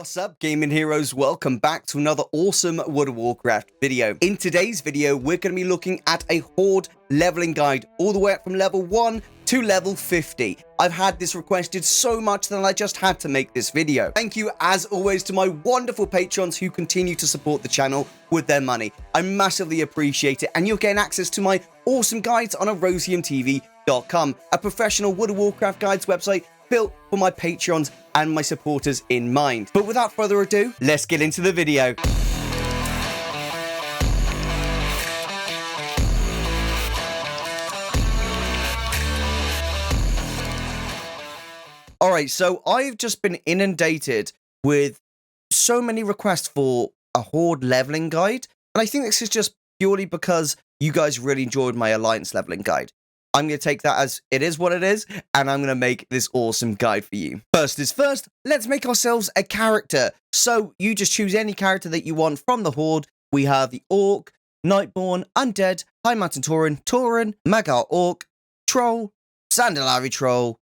What's up, gaming heroes? Welcome back to another awesome World of Warcraft video. In today's video, we're going to be looking at a Horde leveling guide all the way up from level 1 to level 50. I've had this requested so much that I just had to make this video. Thank you, as always, to my wonderful patrons who continue to support the channel with their money. I massively appreciate it, and you're getting access to my awesome guides on ErosiumTV.com, a professional World of Warcraft guides website built for my patrons and my supporters in mind. But without further ado, let's get into the video. Alright, so I've just been inundated with so many requests for a Horde leveling guide, and I think this is just purely because you guys really enjoyed my Alliance leveling guide. I'm going to take that as it is what it is, and I'm going to make this awesome guide for you. First is first, let's make ourselves a character. So you just choose any character that you want from the Horde. We have the Orc, Nightborn, Undead, Highmountain Tauren, Magar Orc, Troll, Sandalari Troll,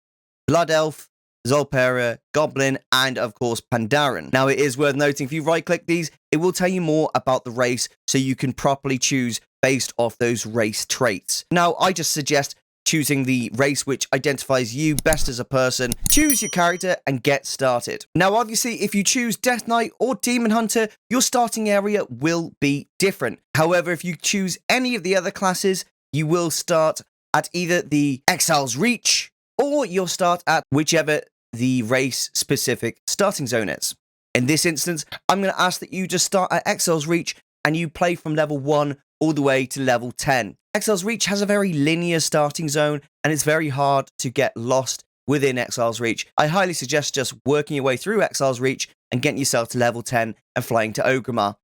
Blood Elf, Zolpera, Goblin, and of course Pandaren. Now it is worth noting, if you right click these, it will tell you more about the race so you can properly choose based off those race traits. Now I just suggest choosing the race which identifies you best as a person. Choose your character and get started. Now obviously if you choose Death Knight or Demon Hunter, your starting area will be different. However, if you choose any of the other classes, you will start at either the Exiles Reach or you'll start at whichever the race-specific starting zone is. In this instance, I'm going to ask that you just start at Exiles Reach and you play from level 1 all the way to level 10. Exiles Reach has a very linear starting zone, and it's very hard to get lost within Exiles Reach. I highly suggest just working your way through Exiles Reach and getting yourself to level 10 and flying to Ogrimmar.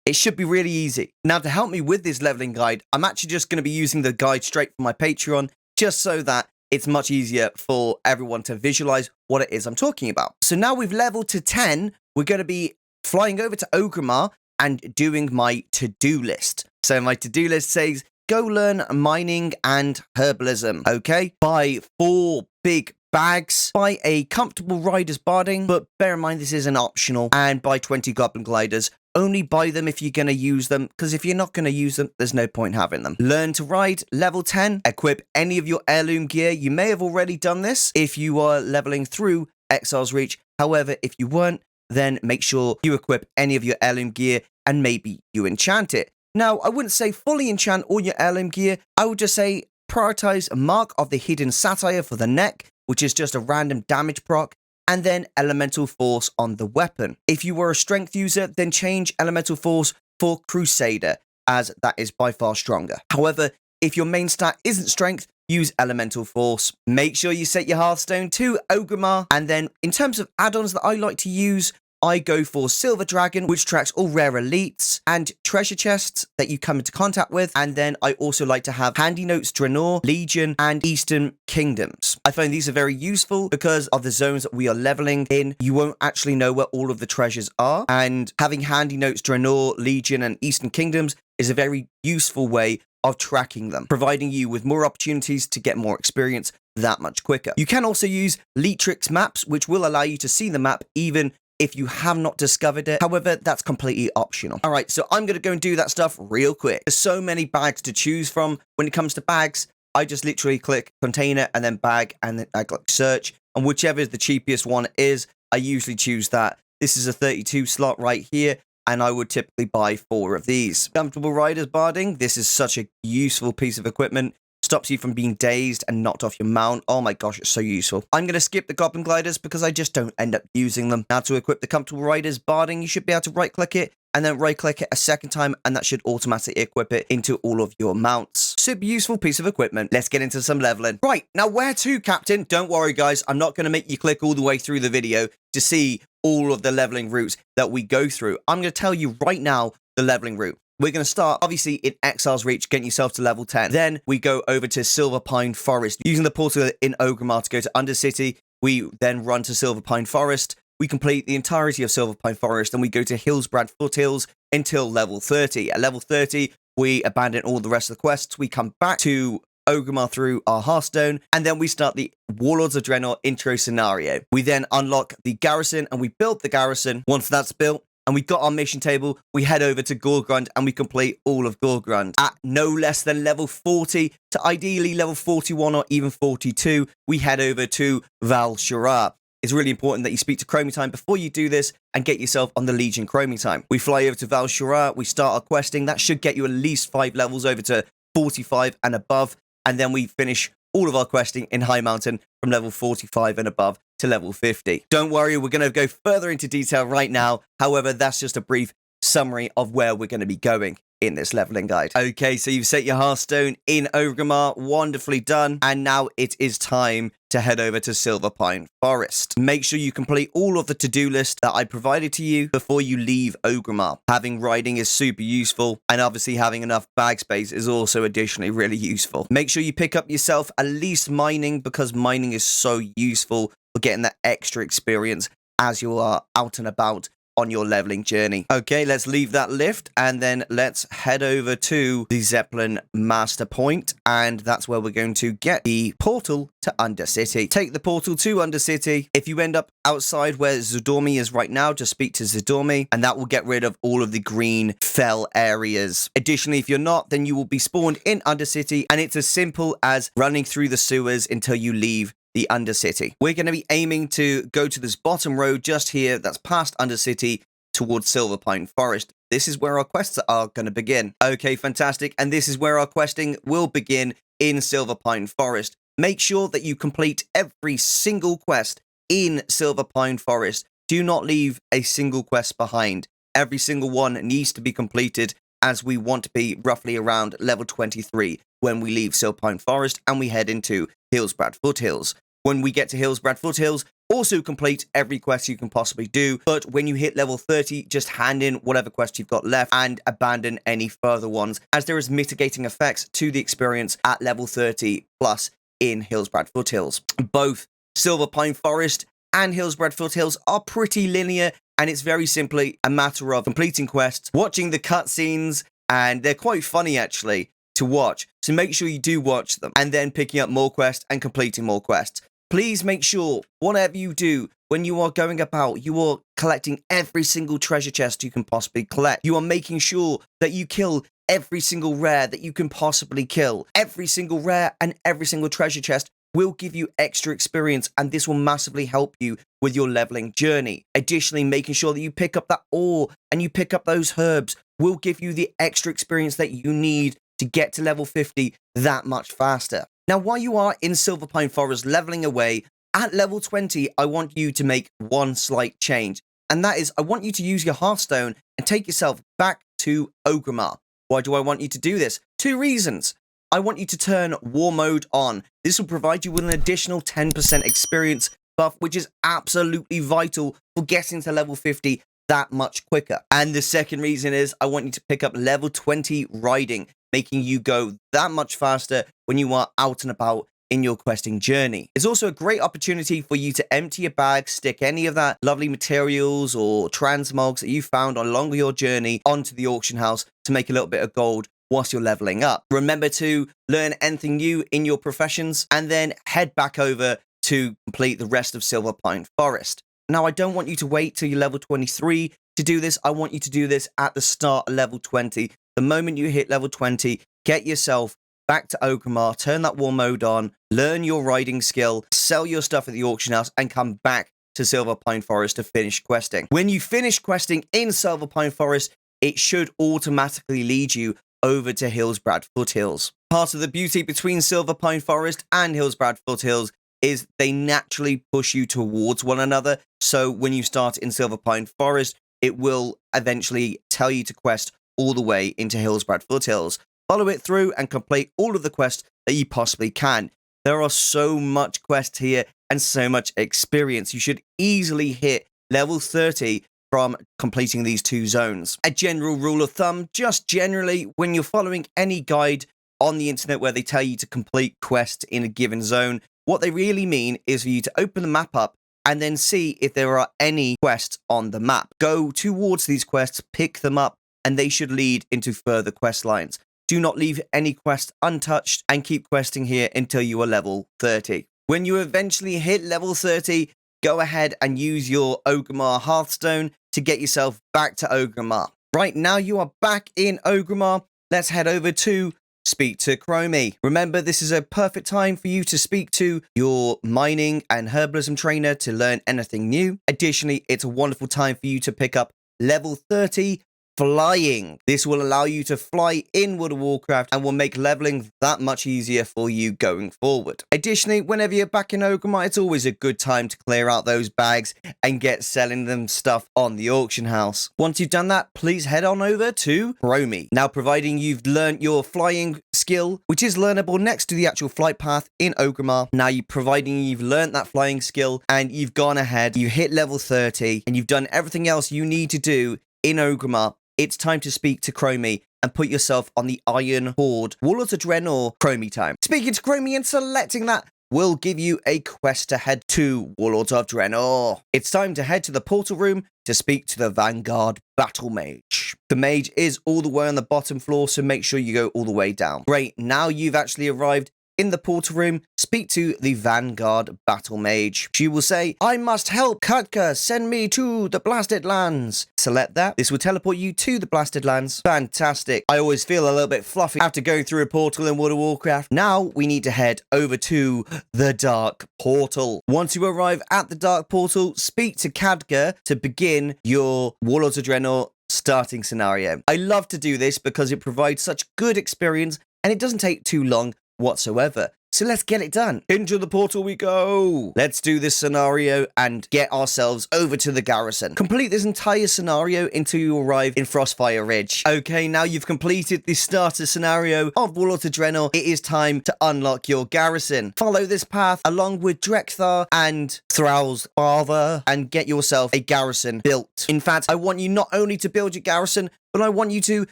It should be really easy. Now, to help me with this leveling guide, I'm actually just going to be using the guide straight from my Patreon, just so that it's much easier for everyone to visualize what it is I'm talking about. So now we've leveled to 10, we're going to be flying over to Orgrimmar and doing my to-do list. So my to-do list says, go learn mining and herbalism, okay? Buy 4 big bags, buy a comfortable rider's barding, but bear in mind this is an optional, and buy 20 goblin gliders. Only buy them if you're going to use them, because if you're not going to use them, there's no point having them. Learn to ride, level 10, equip any of your heirloom gear. You may have already done this if you are leveling through Exiles Reach. However, if you weren't, then make sure you equip any of your heirloom gear and maybe you enchant it. Now, I wouldn't say fully enchant all your heirloom gear. I would just say prioritize Mark of the Hidden Satyr for the neck, which is just a random damage proc, and then Elemental Force on the weapon. If you were a Strength user, then change Elemental Force for Crusader, as that is by far stronger. However, if your main stat isn't Strength, use Elemental Force. Make sure you set your Hearthstone to Ogrimmar, and then in terms of add-ons that I like to use, I go for Silverdragon, which tracks all rare elites and treasure chests that you come into contact with. And then I also like to have Handynotes, Dreanor, Legion, and Eastern Kingdoms. I find these are very useful because of the zones that we are leveling in. You won't actually know where all of the treasures are. And having Handynotes, Dreanor, Legion, and Eastern Kingdoms is a very useful way of tracking them, providing you with more opportunities to get more experience that much quicker. You can also use Leatrix maps, which will allow you to see the map even if you have not discovered it. However, that's completely optional. All right, so I'm going to go and do that stuff real quick. There's so many bags to choose from. When it comes to bags, I just literally click container and then bag, and then I click search. And whichever the cheapest one is, I usually choose that. This is a 32 slot right here, and I would typically buy 4 of these. Comfortable Riders Barding. This is such a useful piece of equipment. Stops you from being dazed and knocked off your mount. Oh my gosh, it's so useful. I'm going to skip the Goblin Gliders because I just don't end up using them. Now to equip the Comfortable Riders Barding, you should be able to right click it and then right click it a second time, and that should automatically equip it into all of your mounts. Super useful piece of equipment. Let's get into some leveling. Right, now where to, Captain? Don't worry guys, I'm not going to make you click all the way through the video to see all of the leveling routes that we go through. I'm going to tell you right now the leveling route. We're going to start, obviously, in Exiles Reach, getting yourself to level 10. Then we go over to Silverpine Forest. Using the portal in Ogrimmar to go to Undercity, we then run to Silverpine Forest. We complete the entirety of Silverpine Forest, and we go to Hillsbrad Foothills until level 30. At level 30, we abandon all the rest of the quests. We come back to Ogrimmar through our Hearthstone, and then we start the Warlords of Dreanor intro scenario. We then unlock the Garrison, and we build the Garrison. Once that's built, and we've got our mission table, we head over to Gorgrond and we complete all of Gorgrond. At no less than level 40 to ideally level 41 or even 42, we head over to Val'Sharah. It's really important that you speak to Chromie time before you do this and get yourself on the Legion Chromie time. We fly over to Val'Sharah, we start our questing. That should get you at least 5 levels over to 45 and above. And then we finish all of our questing in Highmountain from level 45 and above to level 50. Don't worry, we're going to go further into detail right now. However, that's just a brief summary of where we're going to be going in this leveling guide. Okay, so you've set your Hearthstone in Orgrimmar, wonderfully done. And now it is time to head over to Silverpine Forest. Make sure you complete all of the to-do list that I provided to you before you leave Orgrimmar. Having riding is super useful, and obviously having enough bag space is also additionally really useful. Make sure you pick up yourself at least mining, because mining is so useful for getting that extra experience as you are out and about on your leveling journey. Okay, let's leave that lift and then let's head over to the Zeppelin Master Point, and that's where we're going to get the portal to Undercity. Take the portal to Undercity. If you end up outside where Zudormi is right now, just speak to Zudormi and that will get rid of all of the green fell areas. Additionally, if you're not, then you will be spawned in Undercity, and it's as simple as running through the sewers until you leave the Undercity. We're going to be aiming to go to this bottom road just here that's past Undercity towards Silverpine Forest. This is where our quests are going to begin. Okay, fantastic. And this is where our questing will begin in Silverpine Forest. Make sure that you complete every single quest in Silverpine Forest. Do not leave a single quest behind. Every single one needs to be completed, as we want to be roughly around level 23 when we leave Silverpine Forest and we head into Hillsbrad Foothills. When we get to Hillsbrad Foothills, also complete every quest you can possibly do, but when you hit level 30, just hand in whatever quest you've got left and abandon any further ones, as there is mitigating effects to the experience at level 30 plus in Hillsbrad Foothills. Both Silverpine Forest and Hillsbrad Foothills are pretty linear, and it's very simply a matter of completing quests, watching the cutscenes, and they're quite funny actually to watch, so make sure you do watch them, and then picking up more quests and completing more quests. Please make sure, whatever you do, when you are going about, you are collecting every single treasure chest you can possibly collect. You are making sure that you kill every single rare that you can possibly kill. Every single rare and every single treasure chest will give you extra experience, and this will massively help you with your leveling journey. Additionally, making sure that you pick up that ore and you pick up those herbs will give you the extra experience that you need to get to level 50 that much faster. Now, while you are in Silverpine Forest leveling away, at level 20, I want you to make one slight change. And that is, I want you to use your Hearthstone and take yourself back to Ogrimmar. Why do I want you to do this? 2 reasons. I want you to turn War Mode on. This will provide you with an additional 10% experience buff, which is absolutely vital for getting to level 50 that much quicker. And the second reason is I want you to pick up level 20 riding, making you go that much faster when you are out and about in your questing journey. It's also a great opportunity for you to empty your bag, stick any of that lovely materials or transmogs that you found along your journey onto the auction house to make a little bit of gold whilst you're leveling up. Remember to learn anything new in your professions and then head back over to complete the rest of Silverpine Forest. Now, I don't want you to wait till you're level 23 to do this. I want you to do this at the start of level 20. The moment you hit level 20, get yourself back to Ogrimmar, turn that War Mode on, learn your riding skill, sell your stuff at the auction house, and come back to Silverpine Forest to finish questing. When you finish questing in Silverpine Forest, it should automatically lead you over to Hillsbrad Foothills. Part of the beauty between Silverpine Forest and Hillsbrad Foothills is they naturally push you towards one another. So when you start in Silverpine Forest, it will eventually tell you to quest all the way into Hillsbrad Foothills. Follow it through and complete all of the quests that you possibly can. There are so much quests here and so much experience. You should easily hit level 30 from completing these 2 zones. A general rule of thumb, just generally, when you're following any guide on the internet where they tell you to complete quests in a given zone, what they really mean is for you to open the map up and then see if there are any quests on the map. Go towards these quests, pick them up, and they should lead into further quest lines. do not leave any quest untouched and keep questing here until you are level 30. When you eventually hit level 30, go ahead and use your Ogrimmar Hearthstone to get yourself back to Orgrimmar. Right now you are back in Orgrimmar. Let's head over to speak to Chromie. Remember, this is a perfect time for you to speak to your mining and herbalism trainer to learn anything new. Additionally, it's a wonderful time for you to pick up level 30 flying. This will allow you to fly in World of Warcraft and will make leveling that much easier for you going forward. Additionally, whenever you're back in Orgrimmar, it's always a good time to clear out those bags and get selling them stuff on the auction house. Once you've done that, please head on over to Chromie. Now, providing you've learned your flying skill, which is learnable next to the actual flight path in Orgrimmar. Now, providing you've learned that flying skill and you've gone ahead, you hit level 30 and you've done everything else you need to do in Orgrimmar, it's time to speak to Chromie and put yourself on the Iron Horde Warlords of Dreanor Chromie time. Speaking to Chromie and selecting that will give you a quest to head to Warlords of Dreanor. It's time to head to the portal room to speak to the Vanguard Battle Mage. The mage is all the way on the bottom floor, so make sure you go all the way down. Great, now you've actually arrived in the portal room. Speak to the Vanguard Battle Mage. She will say, I must help Katka, send me to the Blasted Lands. Select that. This will teleport you to the Blasted Lands. Fantastic. I always feel a little bit fluffy after going through a portal in World of Warcraft. Now we need to head over to the Dark Portal. Once you arrive at the Dark Portal, speak to Katka to begin your Warlords of Draenor starting scenario. I love to do this because it provides such good experience and it doesn't take too long whatsoever. So let's get it done. Into the portal we go. Let's do this scenario and get ourselves over to the Garrison. Complete this entire scenario until you arrive in Frostfire Ridge. Okay, now you've completed the starter scenario of Warlords of Draenor, it is time to unlock your Garrison. Follow this path along with Drekthar and Thrall's father and get yourself a Garrison built. In fact, I want you not only to build your Garrison, but I want you to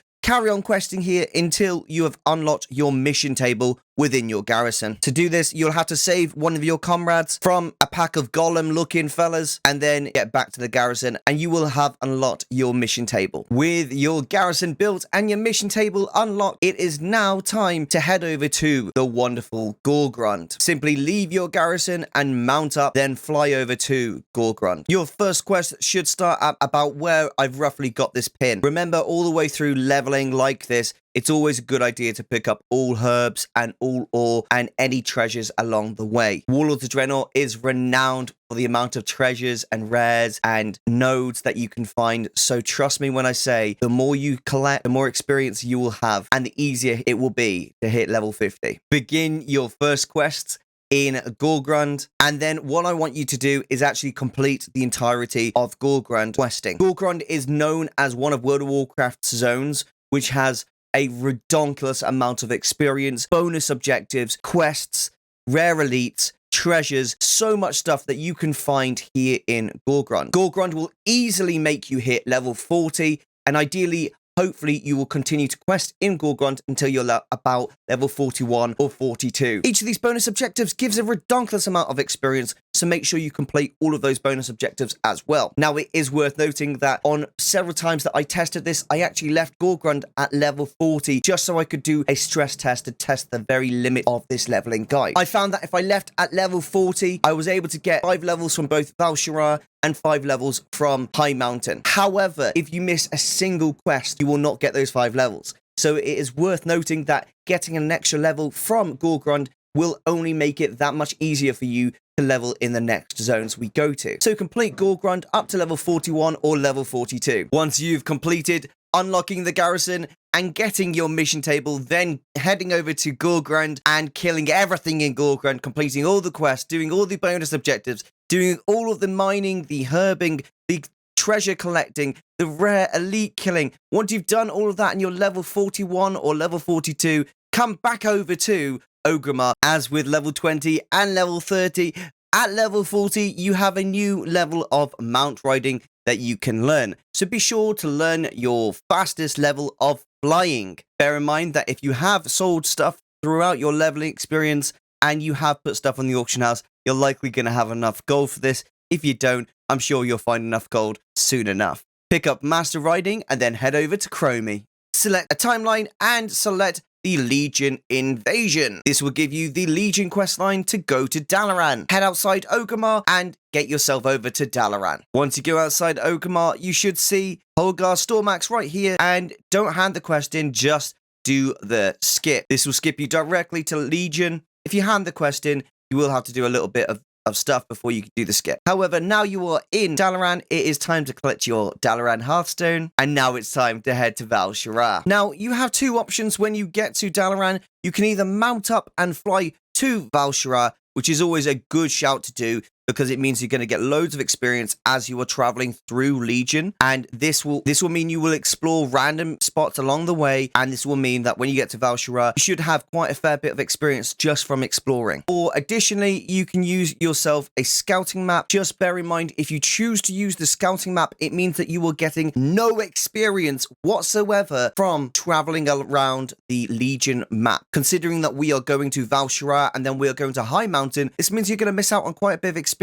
carry on questing here until you have unlocked your mission table within your Garrison. To do this, you'll have to save one of your comrades from a pack of golem-looking fellas and then get back to the Garrison and you will have unlocked your mission table. With your Garrison built and your mission table unlocked, it is now time to head over to the wonderful Gorgrond. Simply leave your Garrison and mount up, then fly over to Gorgrond. Your first quest should start at about where I've roughly got this pin. Remember, all the way through leveling like this, it's always a good idea to pick up all herbs and all ore and any treasures along the way. Warlords of Draenor is renowned for the amount of treasures and rares and nodes that you can find. So trust me when I say the more you collect, the more experience you will have and the easier it will be to hit level 50. Begin your first quests in Gorgrond, and then what I want you to do is actually complete the entirety of Gorgrond questing. Gorgrond is known as one of World of Warcraft's zones, which has a redonkulous amount of experience, bonus objectives, quests, rare elites, treasures, so much stuff that you can find here in Gorgrond. Gorgrond will easily make you hit level 40, and ideally, hopefully, you will continue to quest in Gorgrond until you're about level 41 or 42. Each of these bonus objectives gives a redonkulous amount of experience, so make sure you complete all of those bonus objectives as well. Now, it is worth noting that on several times that I tested this, I actually left Gorgrond at level 40 just so I could do a stress test to test the very limit of this leveling guide. I found that if I left at level 40, I was able to get 5 levels from both Val'Sharah and 5 levels from Highmountain. However, if you miss a single quest, you will not get those 5 levels. So it is worth noting that getting an extra level from Gorgrond will only make it that much easier for you to level in the next zones we go to. So complete Gorgrond up to level 41 or level 42. Once you've completed unlocking the Garrison and getting your mission table, then heading over to Gorgrond and killing everything in Gorgrond, completing all the quests, doing all the bonus objectives, doing all of the mining, the herbing, the treasure collecting, the rare elite killing. Once you've done all of that and you're level 41 or level 42, come back over to Orgrimmar. As with level 20 and level 30, at level 40, you have a new level of mount riding that you can learn. So be sure to learn your fastest level of flying. Bear in mind that if you have sold stuff throughout your leveling experience and you have put stuff on the auction house, you're likely going to have enough gold for this. If you don't, I'm sure you'll find enough gold soon enough. Pick up Master Riding and then head over to Chromie. Select a timeline and select the Legion Invasion. This will give you the Legion questline to go to Dalaran. Head outside Ogrimmar and get yourself over to Dalaran. Once you go outside Ogrimmar, you should see Holgar Stormax right here, and don't hand the quest in, just do the skip. This will skip you directly to Legion. If you hand the quest in, you will have to do a little bit of stuff before you can do the skip. However, now you are in Dalaran, it is time to collect your Dalaran Hearthstone, and now it's time to head to Val'Sharah. Now, you have two options when you get to Dalaran. You can either mount up and fly to Val'Sharah, which is always a good shout to do, because it means you're going to get loads of experience as you are traveling through Legion, and this will mean you will explore random spots along the way, and this will mean that when you get to Val'Sharah, you should have quite a fair bit of experience just from exploring. Or additionally, you can use yourself a scouting map. Just bear in mind, if you choose to use the scouting map, it means that you are getting no experience whatsoever from traveling around the Legion map. Considering that we are going to Val'Sharah and then we are going to Highmountain, this means you're going to miss out on quite a bit of experience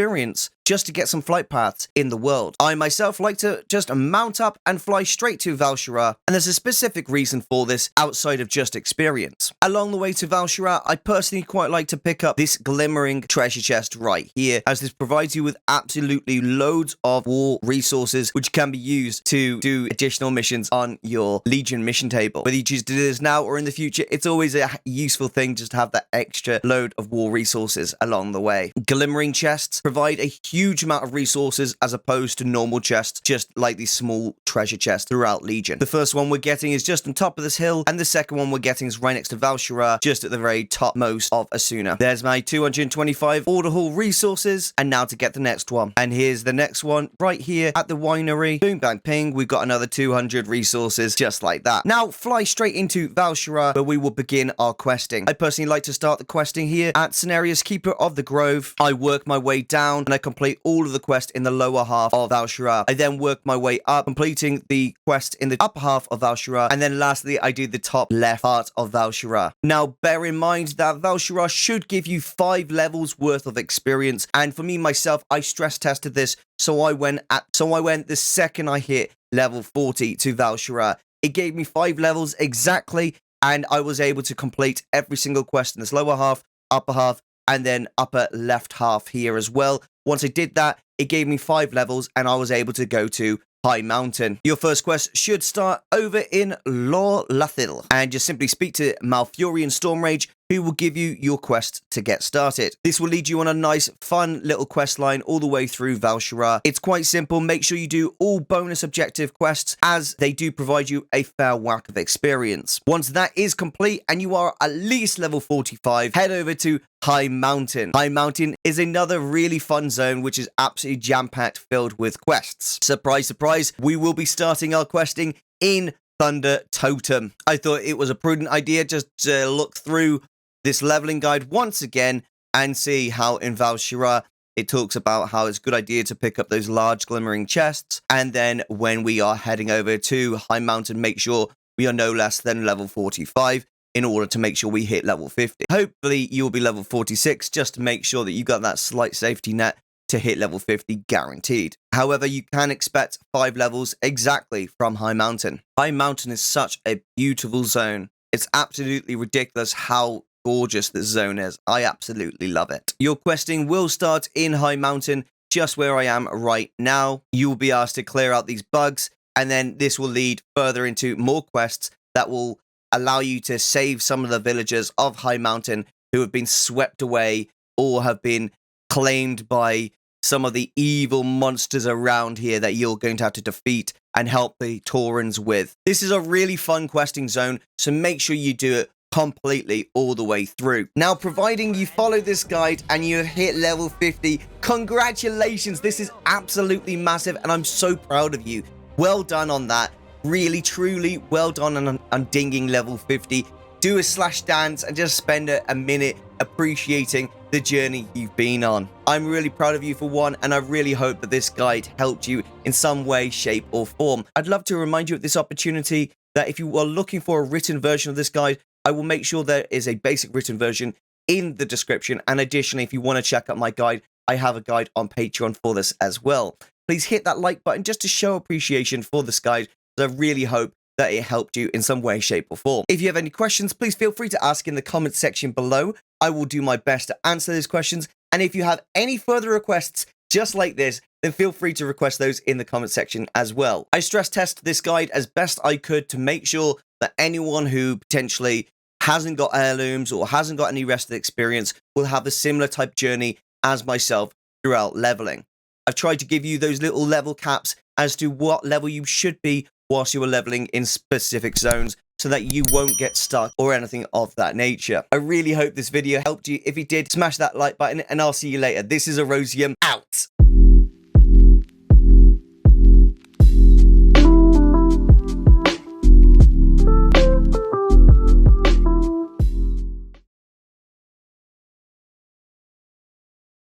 just to get some flight paths in the world. I myself like to just mount up and fly straight to Val'Sharah, and there's a specific reason for this outside of just experience. Along the way to Val'Sharah, I personally quite like to pick up this glimmering treasure chest right here, as this provides you with absolutely loads of war resources which can be used to do additional missions on your Legion mission table. Whether you choose to do this now or in the future, it's always a useful thing just to have that extra load of war resources along the way. Glimmering chests provide a huge amount of resources as opposed to normal chests, just like these small treasure chests throughout Legion. The first one we're getting is just on top of this hill, and the second one we're getting is right next to Val'Sharah, just at the very topmost of Asuna. There's my 225 order hall resources, and now to get the next one. And here's the next one right here at the winery. Boom, bang, ping. We've got another 200 resources just like that. Now fly straight into Val'Sharah, where we will begin our questing. I personally like to start the questing here at Cenarius Keeper of the Grove. I work my way down and I complete all of the quest in the lower half of Val'Sharah. I then work my way up, completing the quest in the upper half of Val'Sharah, and then lastly I do the top left part of Val'Sharah. Now bear in mind that Val'Sharah should give you 5 levels worth of experience, and for me myself, I stress tested this, so I went the second I hit level 40 to Val'Sharah. It gave me 5 levels exactly, and I was able to complete every single quest in this lower half, upper half, and then upper left half here as well. Once I did that, it gave me 5 levels, and I was able to go to Highmountain. Your first quest should start over in Lorlathil, and just simply speak to Malfurion Stormrage, who will give you your quest to get started. This will lead you on a nice, fun little quest line all the way through Val'Sharah. It's quite simple. Make sure you do all bonus objective quests, as they do provide you a fair whack of experience. Once that is complete and you are at least level 45, head over to Highmountain. Highmountain is another really fun zone which is absolutely jam-packed filled with quests. Surprise, surprise, we will be starting our questing in Thunder Totem. I thought it was a prudent idea just to look through this leveling guide once again and see how in Val'Sharah it talks about how it's a good idea to pick up those large glimmering chests, and then when we are heading over to Highmountain, make sure we are no less than level 45 in order to make sure we hit level 50. Hopefully you'll be level 46 just to make sure that you got that slight safety net to hit level 50 guaranteed. However, you can expect 5 levels exactly from Highmountain. Highmountain is such a beautiful zone. It's absolutely ridiculous how gorgeous this zone is. I absolutely love it. Your questing will start in Highmountain, just where I am right now. You will be asked to clear out these bugs, and then this will lead further into more quests that will allow you to save some of the villagers of Highmountain who have been swept away or have been claimed by some of the evil monsters around here that you're going to have to defeat and help the Taurens with. This is a really fun questing zone, so make sure you do it completely all the way through. Now, providing you follow this guide and you hit level 50, congratulations, this is absolutely massive and I'm so proud of you. Well done on that. Really, truly well done on dinging level 50. Do a slash dance and just spend a minute appreciating the journey you've been on. I'm really proud of you for one, and I really hope that this guide helped you in some way, shape or form. I'd love to remind you at this opportunity that if you are looking for a written version of this guide, I will make sure there is a basic written version in the description. And additionally, if you want to check out my guide, I have a guide on Patreon for this as well. Please hit that like button just to show appreciation for this guide. I really hope that it helped you in some way, shape, or form. If you have any questions, please feel free to ask in the comments section below. I will do my best to answer those questions. And if you have any further requests just like this, then feel free to request those in the comment section as well. I stress test this guide as best I could to make sure that anyone who potentially hasn't got heirlooms or hasn't got any rested experience will have a similar type journey as myself throughout leveling. I've tried to give you those little level caps as to what level you should be whilst you are leveling in specific zones, so that you won't get stuck or anything of that nature. I really hope this video helped you. If it did, smash that like button and I'll see you later. This is Erosium, out.